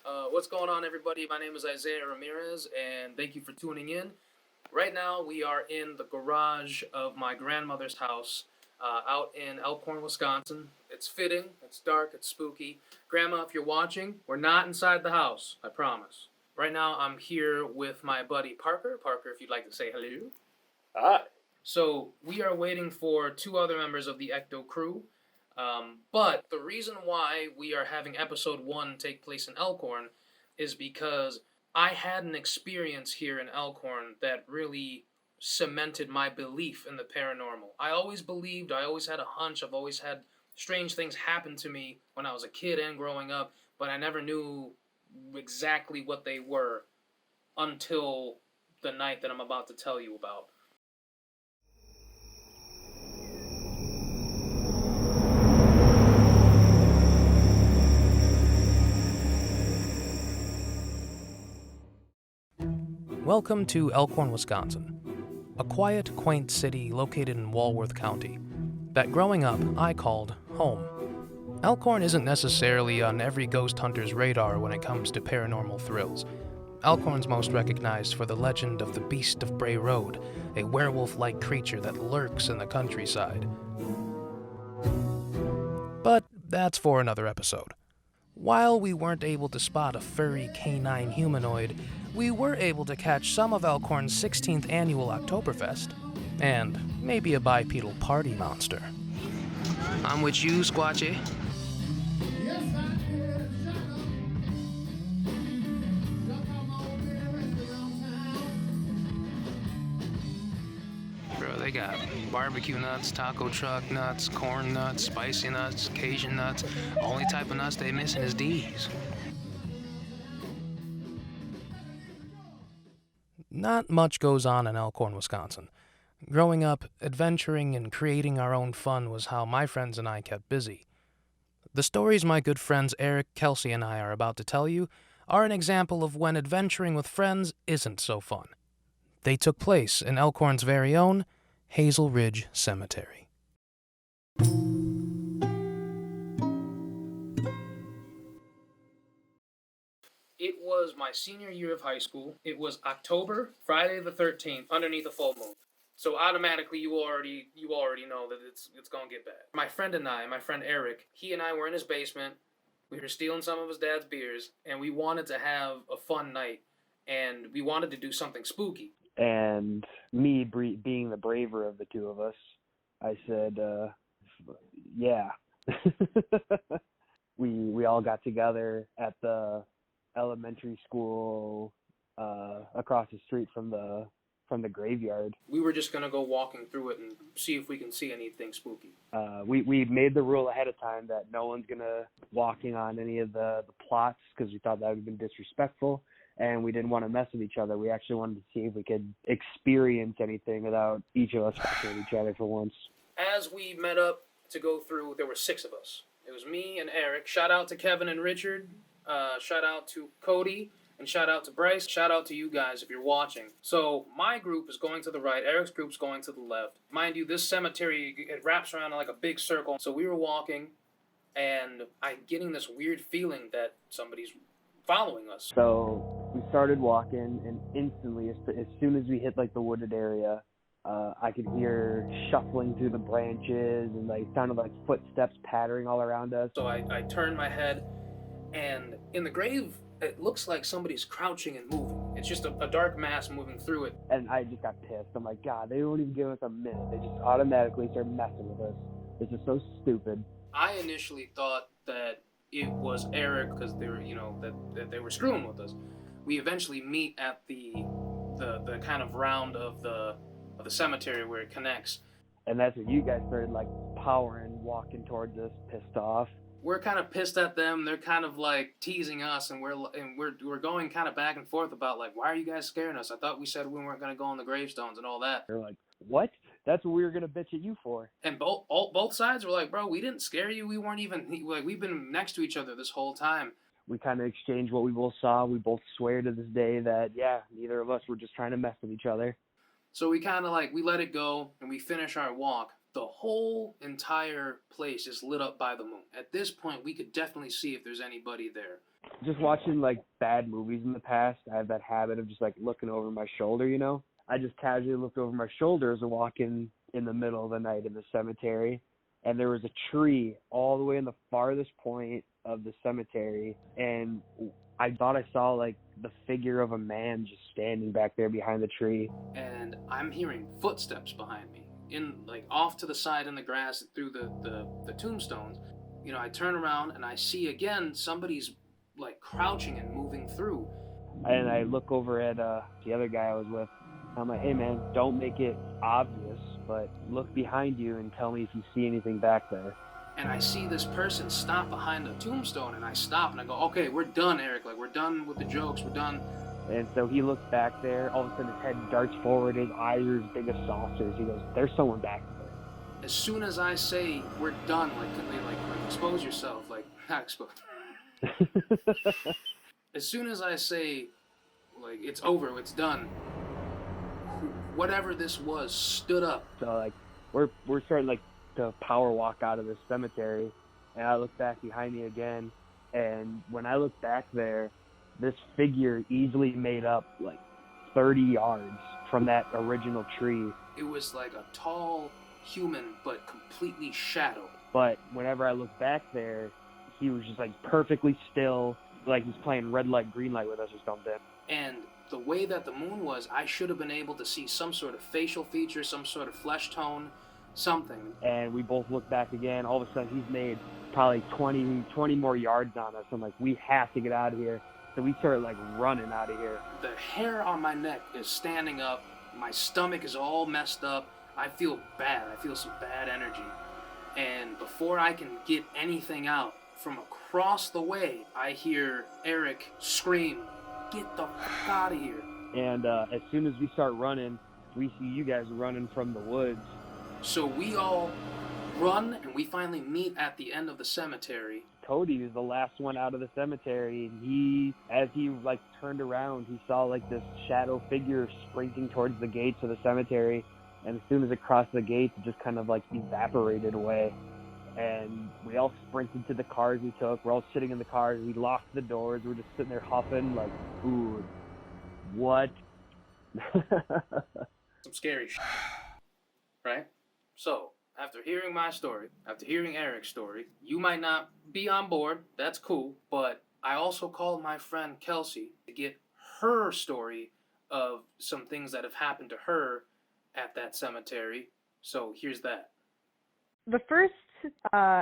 What's going on, everybody? My name is Izaiah Ramirez, and thank you for tuning in. Right now, we are in the garage of my grandmother's house out in Elkhorn, Wisconsin. It's fitting, it's dark, it's spooky. Grandma, if you're watching, we're not inside the house, I promise. Right now, I'm here with my buddy Parker. Parker, if you'd like to say hello. Hi. So, we are waiting for two other members of the Ecto crew. But the reason why we are having episode 1 take place in Elkhorn is because I had an experience here in Elkhorn that really cemented my belief in the paranormal. I always believed, I always had a hunch, I've always had strange things happen to me when I was a kid and growing up, but I never knew exactly what they were until the night that I'm about to tell you about. Welcome to Elkhorn, Wisconsin, a quiet, quaint city located in Walworth County that growing up I called home. Elkhorn isn't necessarily on every ghost hunter's radar when it comes to paranormal thrills. Elkhorn's most recognized for the legend of the Beast of Bray Road, a werewolf-like creature that lurks in the countryside. But that's for another episode. While we weren't able to spot a furry canine humanoid, we were able to catch some of Elkhorn's 16th annual Oktoberfest, and maybe a bipedal party monster. I'm with you, Squatchy. Bro, they got barbecue nuts, taco truck nuts, corn nuts, spicy nuts, Cajun nuts. Only type of nuts they missing is D's. Not much goes on in Elkhorn, Wisconsin. Growing up, adventuring and creating our own fun was how my friends and I kept busy. The stories my good friends Eric, Kelsey, and I are about to tell you are an example of when adventuring with friends isn't so fun. They took place in Elkhorn's very own Hazel Ridge Cemetery. It was my senior year of high school. It was October, Friday the 13th, underneath a full moon. So automatically you already know that it's gonna get bad. My friend Eric, he and I were in his basement. We were stealing some of his dad's beers, and we wanted to have a fun night, and we wanted to do something spooky. And me being the braver of the two of us, I said, yeah. we all got together at the elementary school across the street from the graveyard. We were just gonna go walking through it and see if we can see anything spooky. We made the rule ahead of time that no one's gonna walking on any of the plots because we thought that would have been disrespectful, and we didn't want to mess with each other. We actually wanted to see if we could experience anything without each of us fucking with each other for once. As we met up to go through, there were 6 of us. It was me and Eric. Shout out to Kevin and Richard. Shout out to Cody. And shout out to Bryce. Shout out to you guys if you're watching. So my group is going to the right. Eric's group's going to the left. Mind you, this cemetery, it wraps around in like a big circle. So we were walking, and I'm getting this weird feeling that somebody's following us. So we started walking, and instantly, as soon as we hit like the wooded area, I could hear shuffling through the branches, and like sounded like footsteps pattering all around us. So I turned my head, and in the grave, it looks like somebody's crouching and moving. It's just a dark mass moving through it. And I just got pissed. I'm like, God, they don't even give us a minute. They just automatically start messing with us. This is so stupid. I initially thought that it was Eric because they were, that they were screwing with us. We eventually meet at the kind of round of the cemetery where it connects. And that's when you guys started like powering, walking towards us, pissed off. We're kind of pissed at them. They're kind of like teasing us, and we're going kind of back and forth about like, why are you guys scaring us? I thought we said we weren't going to go on the gravestones and all that. They're like, what? That's what we were going to bitch at you for. And both sides were like, bro, we didn't scare you. We weren't even like, we've been next to each other this whole time. We kind of exchanged what we both saw. We both swear to this day that neither of us were just trying to mess with each other. So we kind of like, we let it go and we finish our walk. The whole entire place is lit up by the moon. At this point, we could definitely see if there's anybody there. Just watching like bad movies in the past, I have that habit of just like looking over my shoulder, you know? I just casually looked over my shoulder as I walk in the middle of the night in the cemetery, and there was a tree all the way in the farthest point of the cemetery, and I thought I saw like the figure of a man just standing back there behind the tree. And I'm hearing footsteps behind me, in like off to the side in the grass through the tombstones. You know, I turn around and I see again somebody's like crouching and moving through. And I look over at the other guy I was with. I'm like, hey man, don't make it obvious, but look behind you and tell me if you see anything back there. And I see this person stop behind a tombstone, and I stop and I go, okay, we're done, Eric. Like, we're done with the jokes. We're done. And so he looks back there. All of a sudden his head darts forward. His eyes are as big as saucers. He goes, there's someone back there. As soon as I say we're done, like expose yourself, like, not expose. As soon as I say, like, it's over, it's done, whatever this was stood up. So like we're starting like to power walk out of this cemetery, and I look back behind me again, and when I look back there, this figure easily made up like 30 yards from that original tree. It was like a tall human, but completely shadowed. But whenever I look back there, he was just like perfectly still, like he's playing red light, green light with us or something. And the way that the moon was, I should have been able to see some sort of facial feature, some sort of flesh tone, something. And we both look back again. All of a sudden, he's made probably 20 more yards on us. I'm like, we have to get out of here. So we started like running out of here. The hair on my neck is standing up. My stomach is all messed up. I feel bad. I feel some bad energy. And before I can get anything out, from across the way, I hear Eric scream, "Get the fuck out of here." And as soon as we start running, we see you guys running from the woods. So we all run, and we finally meet at the end of the cemetery. Cody was the last one out of the cemetery, and as he like turned around, he saw like this shadow figure sprinting towards the gates of the cemetery, and as soon as it crossed the gates, it just kind of like evaporated away. And we all sprinted to the cars we took. We're all sitting in the cars. We locked the doors. We're just sitting there huffing like, ooh, what? Some scary shit, right? So, after hearing my story, after hearing Eric's story, you might not be on board. That's cool. But I also called my friend Kelsey to get her story of some things that have happened to her at that cemetery. So, here's that. The first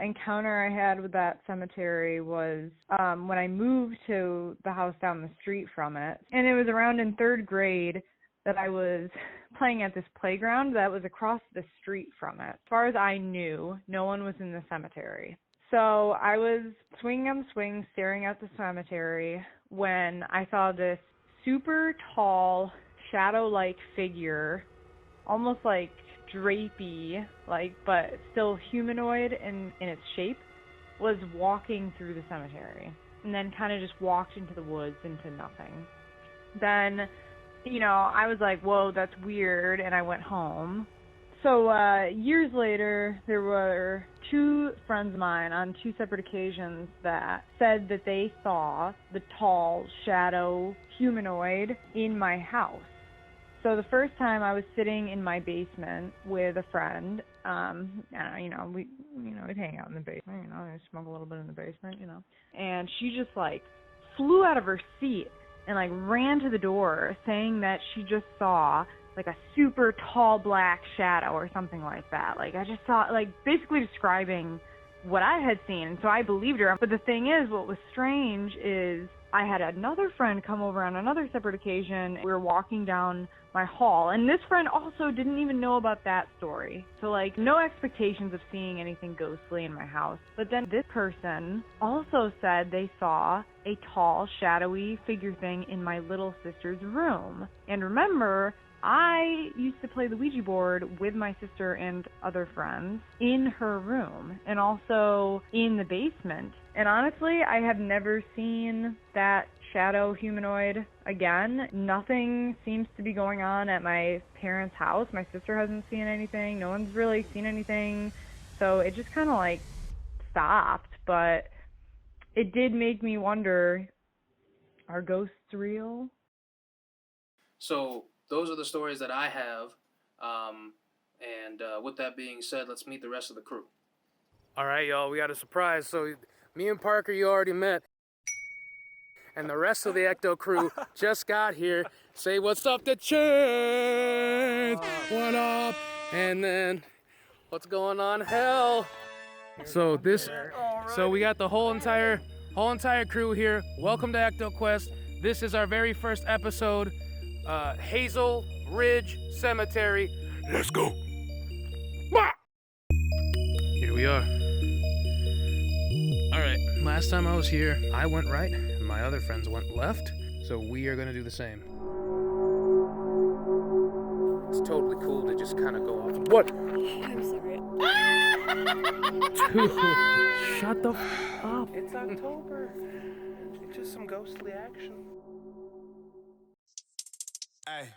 encounter I had with that cemetery was when I moved to the house down the street from it. And it was around in 3rd grade that I was playing at this playground that was across the street from it. As far as I knew, no one was in the cemetery. So I was swinging on the swing, staring at the cemetery, when I saw this super tall, shadow-like figure, almost like drapey, like, but still humanoid in its shape, was walking through the cemetery, and then kind of just walked into the woods into nothing. Then, you know, I was like, whoa, that's weird, and I went home. So years later, there were 2 friends of mine on 2 separate occasions that said that they saw the tall shadow humanoid in my house. So the first time I was sitting in my basement with a friend, we'd hang out in the basement, I'd smoke a little bit in the basement, and she just like flew out of her seat and like ran to the door saying that she just saw like a super tall black shadow or something like that. Like I just saw, like, basically describing what I had seen, and so I believed her. But the thing is, what was strange is I had another friend come over on another separate occasion. We were walking down my hall, and this friend also didn't even know about that story. So, like, no expectations of seeing anything ghostly in my house. But then this person also said they saw a tall, shadowy figure thing in my little sister's room. And remember, I used to play the Ouija board with my sister and other friends in her room, and also in the basement. And honestly, I have never seen that shadow humanoid again. Nothing seems to be going on at my parents' house. My sister hasn't seen anything. No one's really seen anything. So it just kind of like stopped. But it did make me wonder, are ghosts real? So those are the stories that I have. And with that being said, let's meet the rest of the crew. All right, y'all, we got a surprise. So me and Parker, you already met. And the rest of the Ecto crew just got here. Say what's up to Chance? What up? And then what's going on, Hell? So we got the whole entire crew here. Welcome to EctoQuest. This is our very first episode. Hazel Ridge Cemetery. Let's go. Here we are. All right, last time I was here, I went right, and my other friends went left, so we are gonna do the same. It's totally cool to just kind of go off. What? I'm sorry. Dude, shut the up. It's October. It's just some ghostly action. Hey.